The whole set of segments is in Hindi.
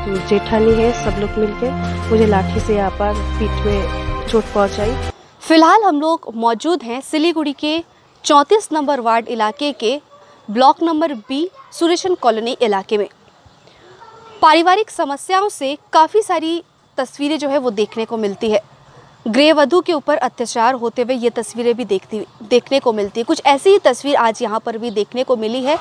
जेठानी है, सब लोग मिलके मुझे लाठी से यहाँ पर पीठ में चोट पहुँचाई। फिलहाल हम लोग मौजूद हैं सिलीगुड़ी के 34 नंबर वार्ड इलाके के ब्लॉक नंबर बी सुरेशन कॉलोनी इलाके में। पारिवारिक समस्याओं से काफ़ी सारी तस्वीरें जो है वो देखने को मिलती है। गृहवधू के ऊपर अत्याचार होते हुए ये तस्वीरें भी देखने को मिलती है। कुछ ऐसी ही तस्वीर आज यहाँ पर भी देखने को मिली है।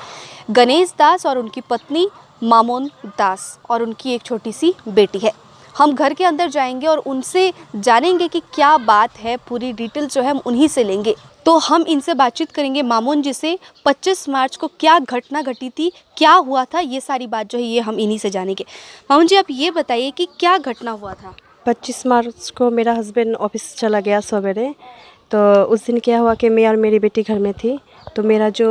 गणेश दास और उनकी पत्नी मामोन दास और उनकी एक छोटी सी बेटी है। हम घर के अंदर जाएंगे और उनसे जानेंगे कि क्या बात है, पूरी डिटेल जो है हम उन्हीं से लेंगे। तो हम इनसे बातचीत करेंगे मामोन जी से। 25 मार्च को क्या घटना घटी थी, क्या हुआ था, ये सारी बात जो है ये हम इन्हीं से जानेंगे। मामोन जी, आप ये बताइए कि क्या घटना हुआ था। 25 मार्च को मेरा हस्बैंड ऑफिस चला गया सवेरे। तो उस दिन क्या हुआ कि मैं और मेरी बेटी घर में थी। तो मेरा जो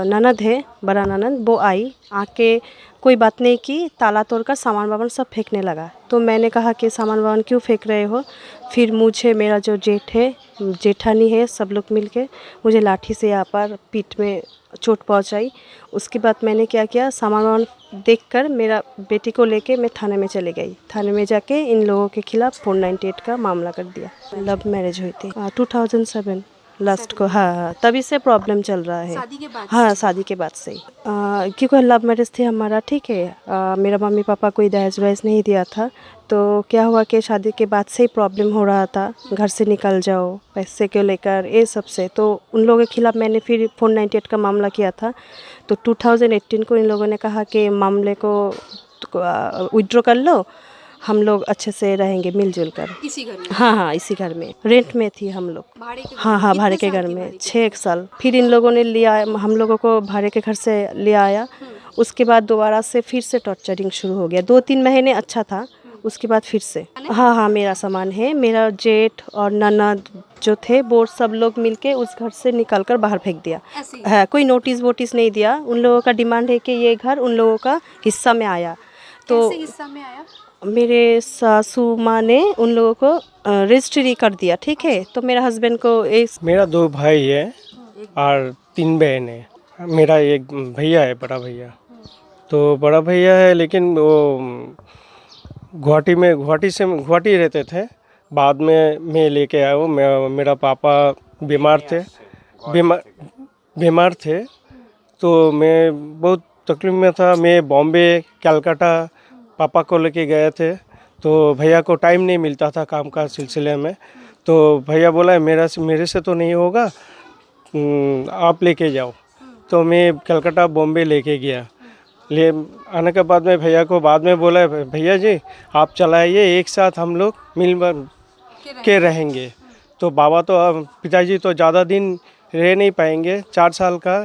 ननद है, बड़ा ननद, वो आई, आके कोई बात नहीं की, ताला तोड़कर सामान वामान सब फेंकने लगा। तो मैंने कहा कि सामान वामान क्यों फेंक रहे हो। फिर मुझे मेरा जो जेठ है, जेठानी है, सब लोग मिलके मुझे लाठी से यहाँ पर पीठ में चोट पहुंचाई। उसके बाद मैंने क्या किया, सामान वामान देखकर मेरा बेटी को लेके मैं थाने में चली गई। थाने में जाके इन लोगों के खिलाफ 498 का मामला कर दिया। लव मैरिज हुई थी 2007 लास्ट को। हाँ, तभी से प्रॉब्लम चल रहा है। शादी के बाद? हाँ, शादी के बाद से ही। क्योंकि लव मैरिज थे हमारा, ठीक है। मेरा मम्मी पापा कोई दहेज वहेज नहीं दिया था। तो क्या हुआ कि शादी के बाद से ही प्रॉब्लम हो रहा था, घर से निकल जाओ, पैसे को लेकर, ये सब से। तो उन लोगों के खिलाफ मैंने फिर 498 का मामला किया था। तो 2018 को इन लोगों ने कहा कि मामले को विड्रॉ कर लो, हम लोग अच्छे से रहेंगे मिलजुल कर। इसी घर में? हाँ, इसी घर में रेंट में थी हम लोग। भाड़े के? हाँ, भाड़े के घर में 6 साल। फिर इन लोगों ने लिया, हम लोगों को भाड़े के घर से ले आया। उसके बाद दोबारा से फिर से टॉर्चरिंग शुरू हो गया। 2-3 महीने अच्छा था, उसके बाद फिर से। हाँ, मेरा सामान है। मेरा जेठ और ननद जो थे वो सब लोग मिलके उस घर से निकाल कर बाहर फेंक दिया है। कोई नोटिस वोटिस नहीं दिया। उन लोगों का डिमांड है कि ये घर उन लोगों का हिस्सा में आया। तो कैसे हिस्सा में आया? मेरे सासू माँ ने उन लोगों को रजिस्ट्री कर दिया, ठीक है। तो मेरा हस्बैंड को मेरा 2 भाई है और 3 बहन है। मेरा एक भैया है, बड़ा भैया। तो बड़ा भैया है, लेकिन वो गुवाहाटी रहते थे। बाद में मैं लेके आया हूँ। मेरा पापा बीमार थे। तो मैं बहुत तकलीफ में था। मैं बॉम्बे, कलकत्ता पापा को लेके गए थे। तो भैया को टाइम नहीं मिलता था काम का सिलसिले में। तो भैया बोला मेरे से तो नहीं होगा, आप लेके जाओ। तो मैं कलकत्ता बॉम्बे लेके गया। ले आने के बाद में भैया को बाद में बोला, भैया जी आप चलाइए, एक साथ हम लोग मिल के रहेंगे। तो पिताजी तो ज़्यादा दिन रह नहीं पाएंगे। 4 साल का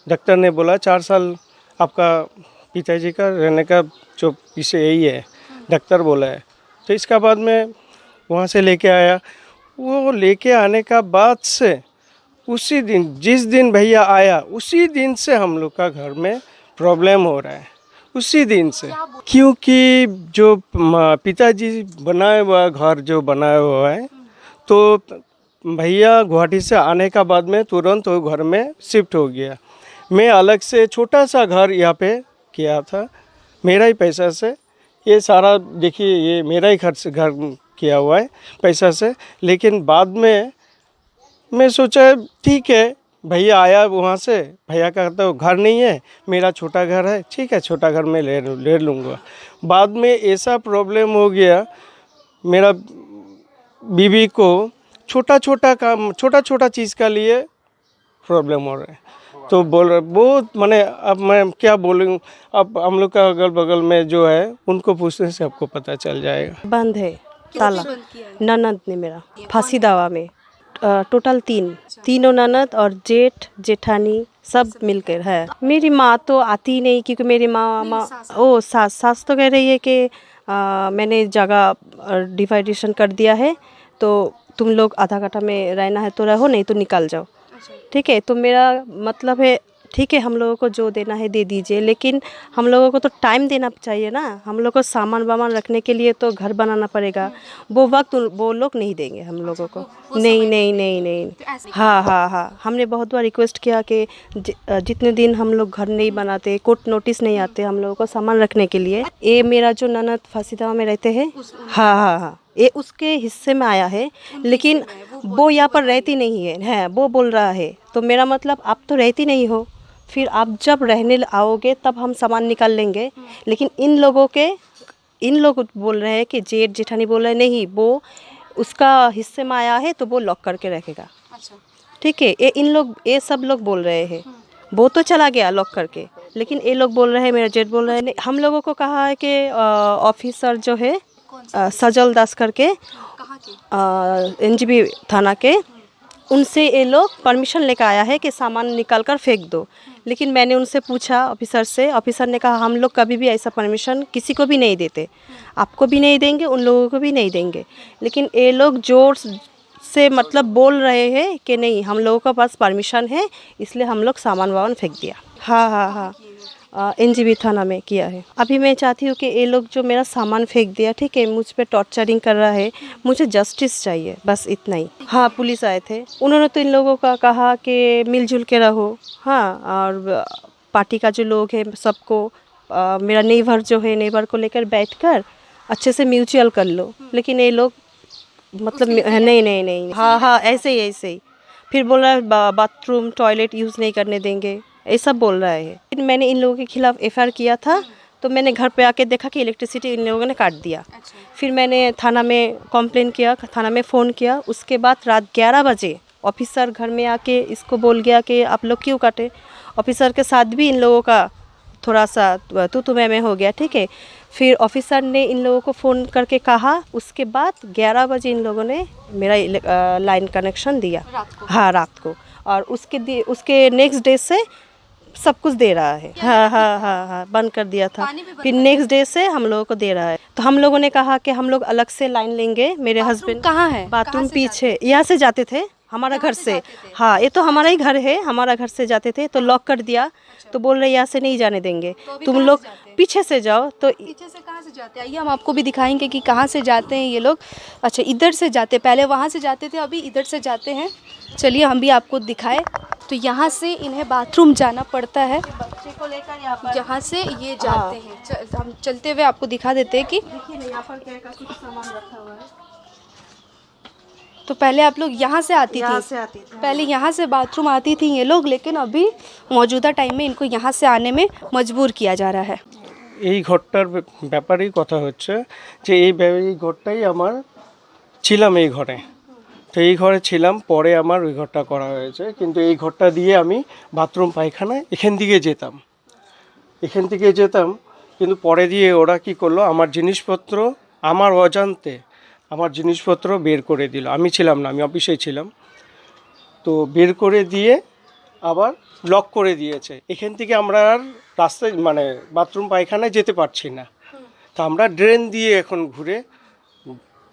डॉक्टर ने बोला, 4 साल आपका पिताजी का रहने का जो इसे यही है, डॉक्टर बोला है। तो इसका बाद में वहाँ से लेके आया। वो लेके आने का बाद से उसी दिन, जिस दिन भैया आया, उसी दिन से हम लोग का घर में प्रॉब्लम हो रहा है। उसी दिन से, क्योंकि जो पिताजी बनाए हुआ घर जो बनाया हुआ है, तो भैया गुवाहाटी से आने का बाद में तुरंत वो घर में शिफ्ट हो गया। मैं अलग से छोटा सा घर यहाँ पे किया था, मेरा ही पैसा से। ये सारा देखिए, ये मेरा ही घर किया हुआ है पैसा से। लेकिन बाद में मैं सोचा ठीक है, भैया आया वहाँ से, भैया का तो घर नहीं है, मेरा छोटा घर है, ठीक है छोटा घर में ले लूँगा। बाद में ऐसा प्रॉब्लम हो गया, मेरा बीवी को छोटा छोटा चीज़ का लिए प्रॉब्लम हो रहा है। तो बोल रहे बहुत, मैंने अब मैं क्या बोलूँ। अब हम लोग का अगल बगल में जो है उनको पूछने से आपको पता चल जाएगा। बंद है ताला। ननद ने मेरा फांसी दावा में टोटल 3 ननद और जेठ जेठानी सब मिलकर है। मेरी माँ तो आती नहीं, क्योंकि मेरी माँ सास तो कह रही है कि मैंने जगह डिवाइडेशन कर दिया है, तो तुम लोग आधा कट्ठा में रहना है तो रहो, नहीं तो निकल जाओ, ठीक है। तो मेरा मतलब है ठीक है, हम लोगों को जो देना है दे दीजिए, लेकिन हम लोगों को तो टाइम देना चाहिए ना। हम लोग को सामान वामान रखने के लिए तो घर बनाना पड़ेगा, वो वक्त वो लोग नहीं देंगे हम लोगों को। नहीं नहीं नहीं नहीं, हाँ हाँ हाँ, हमने बहुत बार रिक्वेस्ट किया कि जितने दिन हम लोग घर नहीं बनाते, कोर्ट नोटिस नहीं आते हम लोगों को सामान रखने के लिए। ये मेरा जो ननद फांसीदावा में रहते हैं, हाँ हाँ हाँ, ये उसके हिस्से में आया है, लेकिन वो यहाँ पर रहती नहीं है, वो बोल रहा है। तो मेरा मतलब आप तो रहती नहीं हो, फिर आप जब रहने आओगे तब हम सामान निकाल लेंगे। लेकिन इन लोग बोल रहे हैं कि जेठ जेठानी बोल रहे हैं नहीं, वो उसका हिस्से में आया है तो वो लॉक करके रखेगा। ठीक है, ये सब लोग बोल रहे हैं, वो तो चला गया लॉक करके, लेकिन ये लोग बोल रहे हैं, मेरा जेठ बोल रहे हैं नहीं। हम लोगों को कहा है कि ऑफिसर जो है सजल दास करके, एनजीबी थाना के, उनसे ये लोग परमिशन लेकर आया है कि सामान निकाल कर फेंक दो। लेकिन मैंने उनसे पूछा ऑफिसर से, ऑफिसर ने कहा हम लोग कभी भी ऐसा परमिशन किसी को भी नहीं देते, आपको भी नहीं देंगे, उन लोगों को भी नहीं देंगे। लेकिन ये लोग जोर से मतलब बोल रहे हैं कि नहीं हम लोगों के पास परमिशन है, इसलिए हम लोग सामान वामान फेंक दिया। हाँ हाँ हाँ, एनजीबी थाना में किया है। अभी मैं चाहती हूँ कि ये लोग जो मेरा सामान फेंक दिया, ठीक है, मुझ पे टॉर्चरिंग कर रहा है, मुझे जस्टिस चाहिए, बस इतना ही। हाँ, पुलिस आए थे, उन्होंने तो इन लोगों का कहा कि मिलजुल के रहो। हाँ, और पार्टी का जो लोग है सबको, मेरा नेबर जो है, नेबर को लेकर बैठकर अच्छे से म्यूचुअल कर लो। लेकिन ये लोग मतलब नहीं नहीं नहीं, हाँ हाँ, ऐसे ही फिर बोल रहा है बाथरूम टॉयलेट यूज़ नहीं करने देंगे, ये सब बोल रहा है। मैंने इन लोगों के खिलाफ एफआईआर किया था, तो मैंने घर पे आके देखा कि इलेक्ट्रिसिटी इन लोगों ने काट दिया। फिर मैंने थाना में कंप्लेन किया, थाना में फ़ोन किया। उसके बाद रात 11 बजे ऑफिसर घर में आके इसको बोल गया कि आप लोग क्यों काटे। ऑफिसर के साथ भी इन लोगों का थोड़ा सा तू मैं हो गया, ठीक है। फिर ऑफिसर ने इन लोगों को फ़ोन करके कहा, उसके बाद 11 बजे इन लोगों ने मेरा लाइन कनेक्शन दिया, हाँ रात को। और उसके नेक्स्ट डे से सब कुछ दे रहा है। हाँ हाँ हाँ हाँ, बंद कर दिया था, फिर नेक्स्ट डे से हम लोगों को दे रहा है। तो हम लोगों ने कहा कि हम लोग अलग से लाइन लेंगे। मेरे हस्बैंड कहाँ है? बाथरूम पीछे, यहाँ से जाते थे हमारा घर से। हाँ, ये तो हमारा ही घर है, हमारा घर से जाते थे, तो लॉक कर दिया। तो बोल रहे यहाँ से नहीं जाने देंगे, तुम लोग पीछे से जाओ। तो पीछे से कहाँ से जाते हैं? आइए हम आपको भी दिखाएंगे कि कहाँ से जाते हैं ये लोग। अच्छा, इधर से जाते, पहले वहाँ से जाते थे, अभी इधर से जाते हैं। चलिए हम भी आपको दिखाएं। तो यहाँ से इन्हें बाथरूम जाना पड़ता है, बच्चे को लेकर यहाँ से ये जाते हैं। हम चलते हुए आपको दिखा देते हैं कि देखिए यहाँ पर क्या कुछ सामान रखा हुआ है। तो पहले आप लोग यहाँ से आती यहाँ थी, से आती थी, पहले यहाँ से बाथरूम आती थी ये लोग, लेकिन अभी मौजूदा टाइम में इनको यहाँ से आने में मजबूर किया जा रहा है। এই ঘরটার ব্যাপারেই কথা হচ্ছে যে এই ঘরটাই আমার ছিলাম, এই ঘরে। তো এই ঘরে ছিলাম, পরে আমার ওই ঘরটা করা হয়েছে। কিন্তু এই ঘরটা দিয়ে আমি বাথরুম পায়খানা এখান থেকে যেতাম, কিন্তু পরে দিয়ে ওরা কি করলো, আমার জিনিসপত্র আমার অজান্তে আমার জিনিসপত্র বের করে দিল। আমি ছিলাম না, আমি অফিসে ছিলাম। তো বের করে দিয়ে আবার লক করে দিয়েছে। এখান থেকে আমরা আর রাস্তায় মানে বাথরুম পায়খানায় যেতে পারছি না। তো আমরা ড্রেন দিয়ে এখন ঘুরে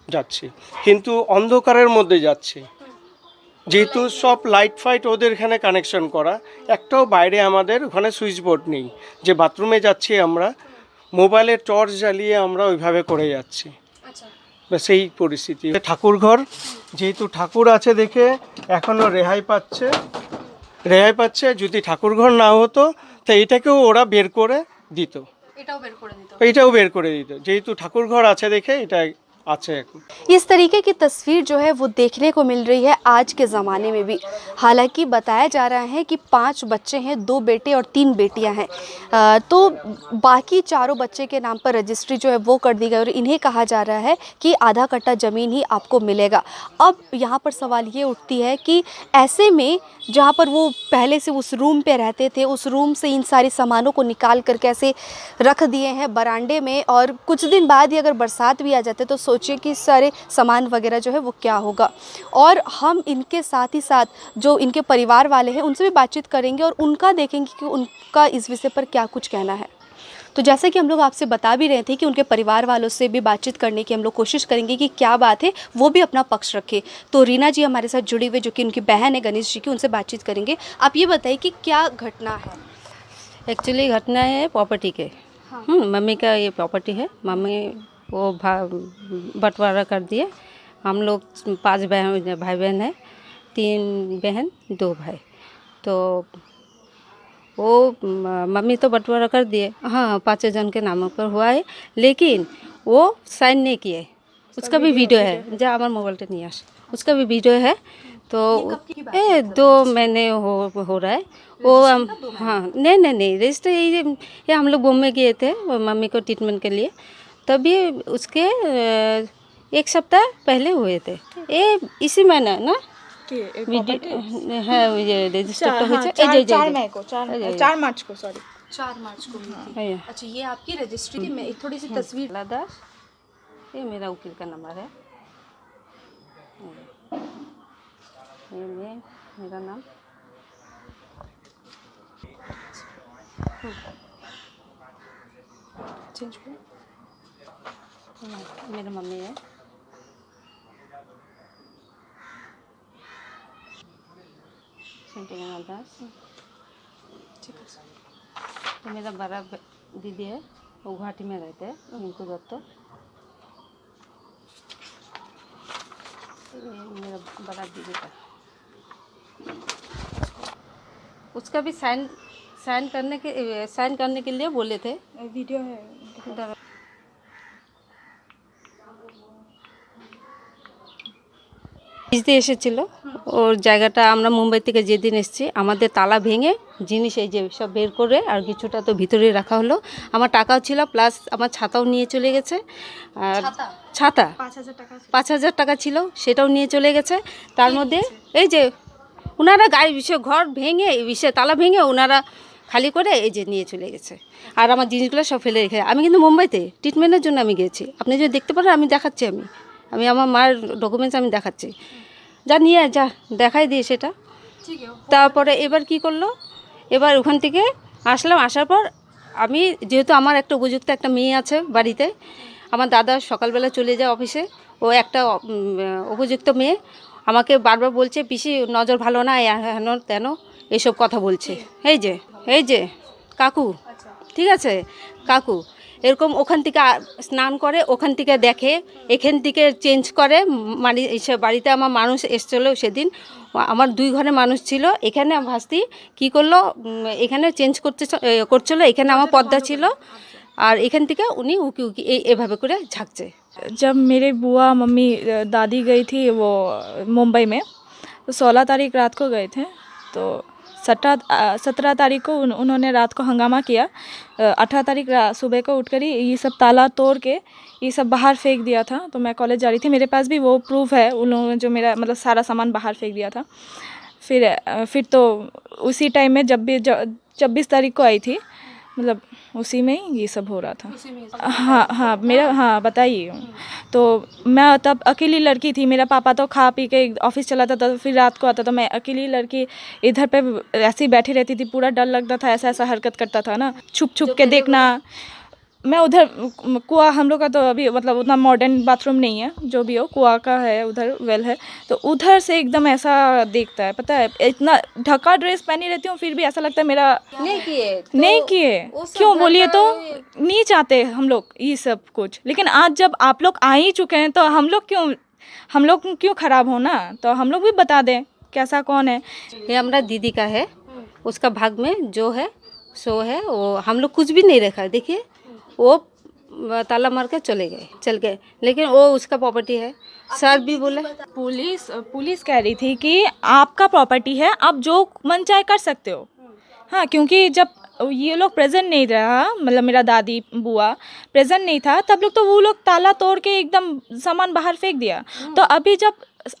যাচ্ছি, কিন্তু অন্ধকারের মধ্যে যাচ্ছি। যেহেতু সব লাইট ফাইট ওদের এখানে কানেকশন করা, একটাও বাইরে আমাদের ওখানে সুইচ বোর্ড নেই যে বাথরুমে যাচ্ছি আমরা মোবাইলের টর্চ জ্বালিয়ে আমরা ওইভাবে করে যাচ্ছি। সেই পরিস্থিতি। ঠাকুর ঘর, যেহেতু ঠাকুর আছে দেখে এখনও রেহাই পাচ্ছে। যদি ঠাকুর ঘর না হতো তো এটাকেও ওরা বের করে দিত, এটাও বের করে দিত। যেহেতু ঠাকুর ঘর আছে দেখে এটা আছে। इस तरीके की तस्वीर जो है वो देखने को मिल रही है आज के ज़माने में भी। हालांकि बताया जा रहा है कि 5 बच्चे हैं, 2 बेटे और 3 बेटियां हैं। तो बाकी चारों बच्चे के नाम पर रजिस्ट्री जो है वो कर दी गई और इन्हें कहा जा रहा है कि आधा कट्टा ज़मीन ही आपको मिलेगा। अब यहाँ पर सवाल ये उठती है कि ऐसे में जहाँ पर वो पहले से उस रूम पे रहते थे, उस रूम से इन सारे सामानों को निकाल कर कैसे रख दिए हैं बरामदे में, और कुछ दिन बाद ही अगर बरसात भी आ जाते तो सोचिए कि सारे सामान वगैरह जो है वो क्या होगा। और हम इनके साथ ही साथ जो इनके परिवार वाले हैं उनसे भी बातचीत करेंगे और उनका देखेंगे कि उनका इस विषय पर क्या कुछ कहना है। तो जैसे कि हम लोग आपसे बता भी रहे थे कि उनके परिवार वालों से भी बातचीत करने की हम लोग कोशिश करेंगे कि क्या बात है, वो भी अपना पक्ष रखे। तो रीना जी हमारे साथ जुड़ी हुए, जो कि उनकी बहन है गणेश जी की, उनसे बातचीत करेंगे। आप ये बताइए कि क्या घटना है। एक्चुअली घटना है प्रॉपर्टी के। मम्मी का ये प्रॉपर्टी है, मम्मी वो बंटवारा कर दिए। हम लोग 5 भाई बहन हैं, 3 बहन 2 भाई। तो वो मम्मी तो बंटवारा कर दिए, हाँ 5 जन के नामों पर हुआ है, लेकिन वो साइन नहीं किए। उसका भी वीडियो है, जा हमारे मोबाइल पे नहीं आस, उसका भी वीडियो है। तो ये 2 महीने हो रहा है वो। हाँ नहीं रजिस्टर ये हम लोग बॉम्बे गए थे मम्मी को ट्रीटमेंट के लिए, तभी उसके 1 सप्ताह पहले हुए थे। ये इसी महीना ना हाँ ये रजिस्टर तो हुई 4 मार्च को, सॉरी 4 मार्च को हुई थी। अच्छा, ये आपकी रजिस्ट्री की मैं एक थोड़ी सी तस्वीर। दास, ये मेरा वकील का नंबर है, ये मेरा नाम। मेरा मम्मी है। दास, तो मेरा बड़ा दीदी है, वो गुवाहाटी में रहते हैं, रिंकू दत्त। मेरा बड़ा दीदी का, उसका भी साइन करने के लिए बोले थे। वीडियो है। ভিজতে এসেছিল ওর জায়গাটা। আমরা মুম্বাই থেকে যেদিন এসেছি আমাদের তালা ভেঙে জিনিস এই যে সব বের করে আর কিছুটা তো ভিতরে রাখা হলো। আমার টাকাও ছিল, প্লাস আমার ছাতাও নিয়ে চলে গেছে। আর ছাতা 5,000 টাকা ছিল, সেটাও নিয়ে চলে গেছে। তার মধ্যে এই যে ওনারা গাড়ি ঘর ভেঙে তালা ভেঙে ওনারা খালি করে এই যে নিয়ে চলে গেছে। আর আমার জিনিসগুলো সব ফেলে রেখে, আমি কিন্তু মুম্বাইতে ট্রিটমেন্টের জন্য আমি গেছি। আপনি যদি দেখতে পারেন আমি দেখাচ্ছি, আমি আমার মায়ের ডকুমেন্টস আমি দেখাচ্ছি। যা নিয়ে যা দেখাই দিয়ে সেটা। তারপরে এবার কি করলো, এবার ওখান থেকে আসলাম। আসার পর আমি যেহেতু আমার একটা উপযুক্ত একটা মেয়ে আছে বাড়িতে, আমার দাদা সকালবেলা চলে যায় অফিসে, ও একটা উপযুক্ত মেয়ে আমাকে বারবার বলছে পিসি নজর ভালো না, হেন তেন এসব কথা বলছে। এই যে কাকু, ঠিক আছে কাকু এরকম ওখান থেকে স্নান করে, ওখান থেকে দেখে, এখান থেকে চেঞ্জ করে। মানে বাড়িতে আমার মানুষ এসেছিলো সেদিন, আমার 2 ঘরে মানুষ ছিল। এখানে ভাস্তি কী করলো, এখানে চেঞ্জ করছিল, এখানে আমার পর্দা ছিল, আর এখান থেকে উনি উকি এভাবে করে ঝাঁকছে। जब मेरे बुआ मम्मी दादी गई थी वो मुंबई में, तो 16 तारीख रात को गए थे। तो 17 तारीख को उन्होंने रात को हंगामा किया। 18 तारीख सुबह को उठकर ही ये सब ताला तोड़ के ये सब बाहर फेंक दिया था। तो मैं कॉलेज जा रही थी, मेरे पास भी वो प्रूफ है, उन लोगों ने जो मेरा मतलब सारा सामान बाहर फेंक दिया था। फिर तो उसी टाइम में जब भी 26 तारीख को आई थी, मतलब उसी में ही ये सब हो रहा था। हाँ मेरा, हाँ बताइए। तो मैं तब अकेली लड़की थी, मेरा पापा तो खा पी के ऑफिस चला था, तो फिर रात को आता। तो मैं अकेली लड़की इधर पे ऐसे ही बैठी रहती थी, पूरा डर लगता था, ऐसा हरकत करता था ना, छुप के देखना। मैं उधर कुआं, हम लोग का तो अभी मतलब उतना मॉडर्न बाथरूम नहीं है, जो भी हो कुआं का है, उधर वेल है, तो उधर से एकदम ऐसा देखता है। पता है इतना ढका ड्रेस पहनी रहती हूँ, फिर भी ऐसा लगता है मेरा नहीं किए क्यों बोलिए, तो नहीं चाहते हम लोग ये सब कुछ। लेकिन आज जब आप लोग आ ही चुके हैं, तो हम लोग क्यों खराब हो ना, तो हम लोग भी बता दें कैसा कौन है। ये हमारा दीदी का है, उसका भाग में जो है सो है, वो हम लोग कुछ भी नहीं रखा। देखिए वो ताला मार के चल गए, लेकिन वो उसका प्रॉपर्टी है। सर भी बोले, पुलिस कह रही थी कि आपका प्रॉपर्टी है, आप जो मन चाहे कर सकते हो। हाँ, क्योंकि जब ये लोग प्रेजेंट नहीं रहा, मतलब मेरा दादी बुआ प्रेजेंट नहीं था, तब लोग तो वो लोग ताला तोड़ के एकदम सामान बाहर फेंक दिया। तो अभी जब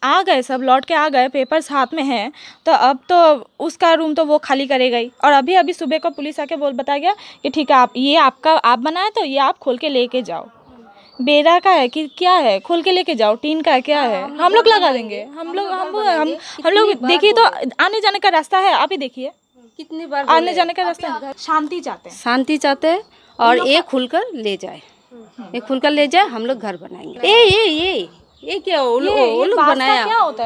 आ गए, सब लौट के आ गए, पेपर्स हाथ में हैं, तो अब तो उसका रूम तो वो खाली करेगा ही। और अभी सुबह को पुलिस आके बताया गया कि ठीक है, आप बनाए तो ये आप खोल के लेके जाओ। बेरा का है कि क्या है, खोल के लेके जाओ। टीन का क्या है, हम लोग लगा देंगे। हम लोग देखिए, तो आने जाने का रास्ता है, आप ही देखिए, कितनी बार आने जाने का रास्ता है। शांति चाहते हैं, और ये खुलकर ले जाए, ये खुलकर ले जाए, हम लोग घर बनाएंगे। ये क्या वो लोग बनाया,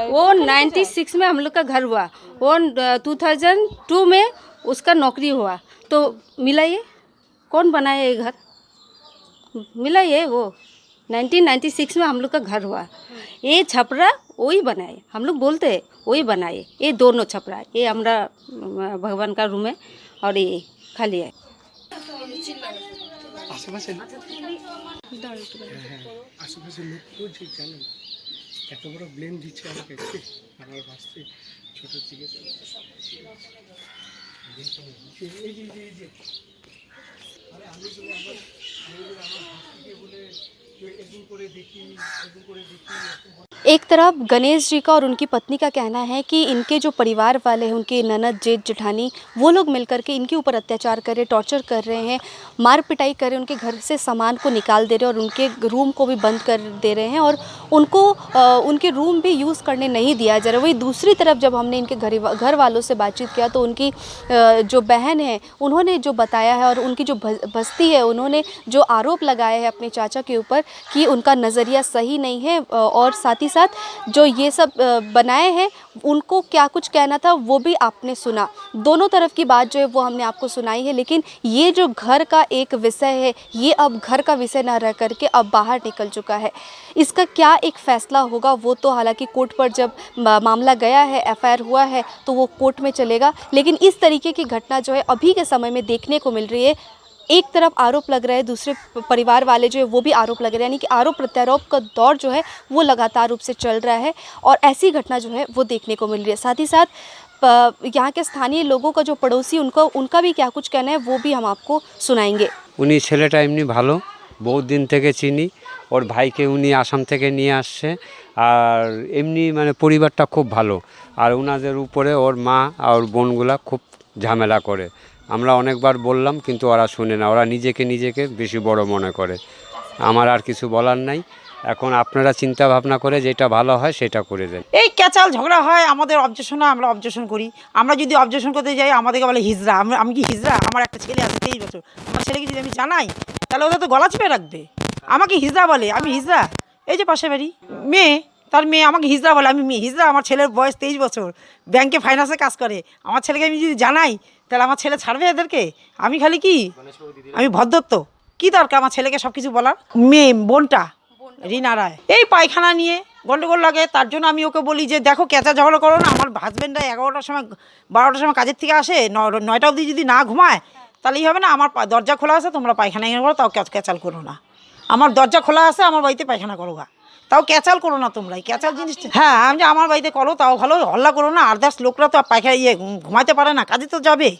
वो 96 में हम लोग का घर हुआ, वो 2002 में उसका नौकरी हुआ, तो मिला ये, कौन बनाया ये घर, मिला ये, वो 1996 में हम लोग का घर हुआ। ये छपरा वही बनाए, हम लोग बोलते हैं वही बनाए, ये दोनों छपरा, ये हमारा भगवान का रूम है और ये खाली है। আশেপাশে আশেপাশে লোক বলছে জানেন এত বড় ব্লেম দিচ্ছে আমাকে, আমার বাঁচতে ছোট থেকে আরে আমি বলে আমার ভাস্তিকে বলে একদিন করে দেখি একদিন করে দেখি। एक तरफ गणेश जी का और उनकी पत्नी का कहना है कि इनके जो परिवार वाले हैं, उनके ननद जेठ जेठानी, वो लोग मिलकर के इनके ऊपर अत्याचार कर रहे, टॉर्चर कर रहे हैं, मार पिटाई कर रहे हैं, उनके घर से सामान को निकाल दे रहे हैं और उनके रूम को भी बंद कर दे रहे हैं और उनको उनके रूम भी यूज़ करने नहीं दिया जा रहा। वही दूसरी तरफ जब हमने इनके घर वालों से बातचीत किया तो उनकी जो बहन है उन्होंने जो बताया है और उनकी जो बस्ती है उन्होंने जो आरोप लगाया है अपने चाचा के ऊपर कि उनका नज़रिया सही नहीं है और साथ ही साथ जो ये सब बनाए हैं उनको क्या कुछ कहना था वो भी आपने सुना। दोनों तरफ की बात जो है वो हमने आपको सुनाई है, लेकिन ये जो घर का एक विषय है ये अब घर का विषय ना रह करके अब बाहर निकल चुका है। इसका क्या एक फ़ैसला होगा वो तो हालांकि कोर्ट पर जब मामला गया है, एफआईआर हुआ है तो वो कोर्ट में चलेगा, लेकिन इस तरीके की घटना जो है अभी के समय में देखने को मिल रही है। एक तरफ आरोप लग रहा है, दूसरे परिवार वाले जो है वो भी आरोप लग रहे हैं, यानी कि आरोप प्रत्यारोप का दौर जो है वो लगातार रूप से चल रहा है और ऐसी घटना जो है वो देखने को मिल रही है। साथ ही साथ यहाँ के स्थानीय लोगों का जो पड़ोसी उनका भी क्या कुछ कहना है वो भी हम आपको सुनाएंगे। उन्हीं ছেলেটা এমনি ভালো, বহুত দিন থেকে চিনি, ওর ভাইকে উনি আসাম থেকে নিয়ে আসছে আর এমনি মানে পরিবারটা খুব ভালো আর ওনাদের উপরে ওর মা আর বোনগুলা খুব ঝামেলা করে। আমরা অনেকবার বললাম কিন্তু ওরা শুনে না, ওরা নিজেকে বেশি বড় মনে করে। আমার আর কিছু বলার নাই, এখন আপনারা চিন্তা ভাবনা করে যেটা ভালো হয় সেটা করে দেন। এই ক্যাচাল ঝগড়া হয়, আমাদের অবজেকশন হয়, আমরা অবজেকশন করি। আমরা যদি অবজেকশন করতে যাই আমাদেরকে বলে হিজড়া। আমি কি হিজড়া? আমার একটা ছেলে আছে 23 বছর, আমার ছেলেকে যদি আমি জানাই তাহলে ওদের তো গলা চেপে রাখবে। আমাকে হিজড়া বলে, আমি হিজড়া? এই যে পাশে বাড়ি মেয়ে, তার মেয়ে আমাকে হিজড়া বলে, আমি হিজড়া? আমার ছেলের বয়স 23 বছর, ব্যাংকে ফাইন্যান্সে কাজ করে। আমার ছেলেকে আমি যদি জানাই তাহলে আমার ছেলে ছাড়বে এদেরকে? আমি খালি কি, আমি ভদ্রত্ব কি দরকার আমার ছেলেকে সব কিছু বলার? মেয়ে বোনটা রিনা রায় এই পায়খানা নিয়ে গন্ডগোল লাগে, তার জন্য আমি ওকে বলি যে দেখো ক্যাচা ঝগড়া করো না। আমার হাজব্যান্ডরা 11টার সময় 12টার সময় কাজের থেকে আসে, 9টা অবধি যদি না ঘুমায় তাহলেই হবে না। আমার দরজা খোলা আছে, তোমরা পায়খানা এনে করো, তাও ক্যাচাল করো না। আমার দরজা খোলা আছে, আমার বাড়িতে পায়খানা করো গা, তাও ক্যাচাল করো না তোমরা। ক্যাচাল জিনিসটা হ্যাঁ, আমি যে আমার বাড়িতে করো তাও ভালো, হল্লা করো না। আদার্স লোকরা তো পায়খানা ঘুমাইতে পারে না, কাজে তো যাবে।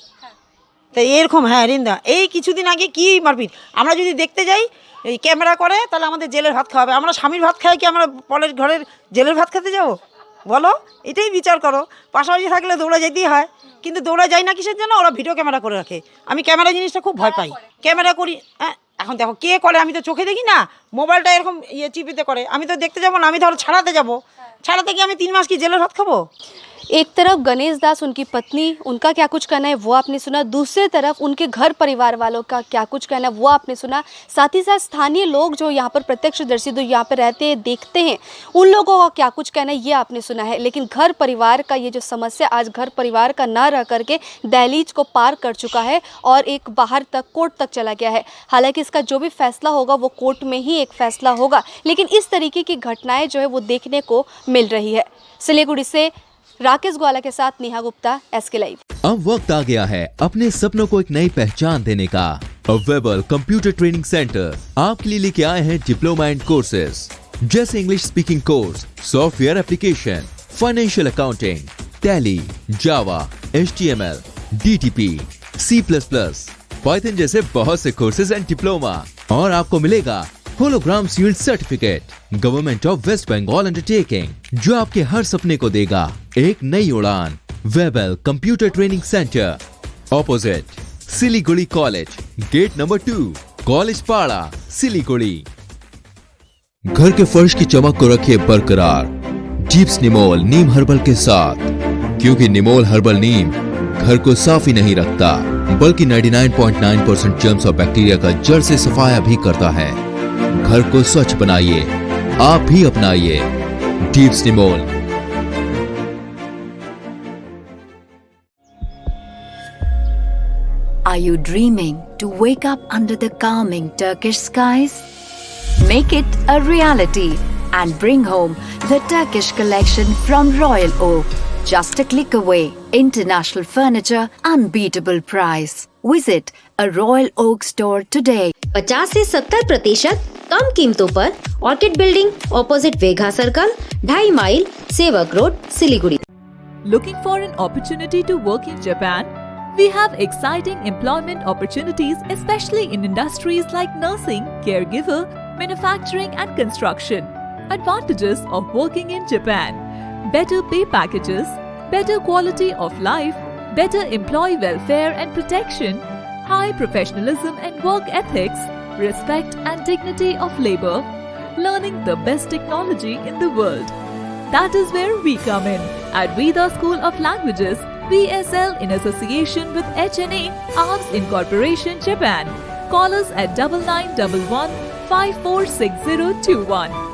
তাই এরকম হ্যাঁ রিন্দা এই কিছুদিন আগে কি মারপিট। আমরা যদি দেখতে যাই এই ক্যামেরা করে তাহলে আমাদের জেলের ভাত খাওয়াবে। আমরা স্বামীর ভাত খাই কি আমরা পরের ঘরের জেলের ভাত খেতে যাবো? বলো, এটাই বিচার করো। পাশাপাশি থাকলে দৌড়া যেতেই হয়, কিন্তু দৌড়া যায় না কিসের জন্য? ওরা ভিডিও ক্যামেরা করে রাখে। আমি ক্যামেরা জিনিসটা খুব ভয় পাই, ক্যামেরা করি। হ্যাঁ এখন দেখো কে করে, আমি তো চোখে দেখি না, মোবাইলটা এরকম চিপিতে করে। আমি তো দেখতে যাবো না, আমি ধরো ছাড়াতে যাবো, ছাড়াতে গিয়ে আমি 3 মাস কি জেলের ভাত খাবো? एक तरफ गणेश दास, उनकी पत्नी, उनका क्या कुछ कहना है वो आपने सुना, दूसरी तरफ उनके घर परिवार वालों का क्या कुछ कहना है वो आपने सुना। साथ ही साथ स्थानीय लोग जो यहाँ पर प्रत्यक्षदर्शी जो यहाँ पर रहते हैं, देखते हैं, उन लोगों का क्या कुछ कहना है ये आपने सुना है। लेकिन घर परिवार का ये जो समस्या आज घर परिवार का ना रह करके दहलीज को पार कर चुका है और एक बाहर तक कोर्ट तक चला गया है। हालांकि इसका जो भी फैसला होगा वो कोर्ट में ही एक फैसला होगा, लेकिन इस तरीके की घटनाएं जो है वो देखने को मिल रही है। सिलीगुड़ी से राकेश ग्वाला के साथ नेहा गुप्ता, एसके लाइव। अब वक्त आ गया है अपने सपनों को एक नई पहचान देने का। वेबल कंप्यूटर ट्रेनिंग सेंटर आपके लिए लेके आए हैं डिप्लोमा एंड कोर्सेज जैसे English speaking course, software application, financial accounting, Tally, Java, HTML, DTP, C++, Python जैसे बहुत से कोर्सेज एंड डिप्लोमा। और आपको मिलेगा hologram sealed certificate government of West Bengal undertaking, जो आपके हर सपने को देगा एक नई उड़ान। Webel computer training centre, opposite Siliguri college, gate number 2, college Para, Siliguri. घर के फर्श की चमक को रखिए बरकरार जीप्स निमोल नीम हर्बल के साथ, क्योंकि निमोल हर्बल नीम घर को साफ ही नहीं रखता बल्कि 99.9% जर्म्स और बैक्टीरिया का जड़ से सफाया भी करता है। घर को स्वच्छ बनाइए, आप भी अपनाइए deep स्टिमोल। Are you dreaming to wake up under the calming Turkish skies? Make it a reality and bring home the Turkish collection from Royal Oak. Just a click away. International furniture, unbeatable price. Visit a Royal Oak store today. 50 से 70% कम कीमतों पर Orchid building opposite Vega circle, 2.5 mile, Sevoke road, Siliguri. Looking for an opportunity to work in Japan? We have exciting employment opportunities, especially in industries like nursing, caregiver, manufacturing and construction. Advantages of working in Japan: better pay packages, better quality of life, better employee welfare and protection, high professionalism and work ethics, respect and dignity of labor, learning the best technology in the world. That is where we come in at Veda School of Languages, VSL, in association with HNA Arms Incorporation, Japan. Call us at 9911 546021.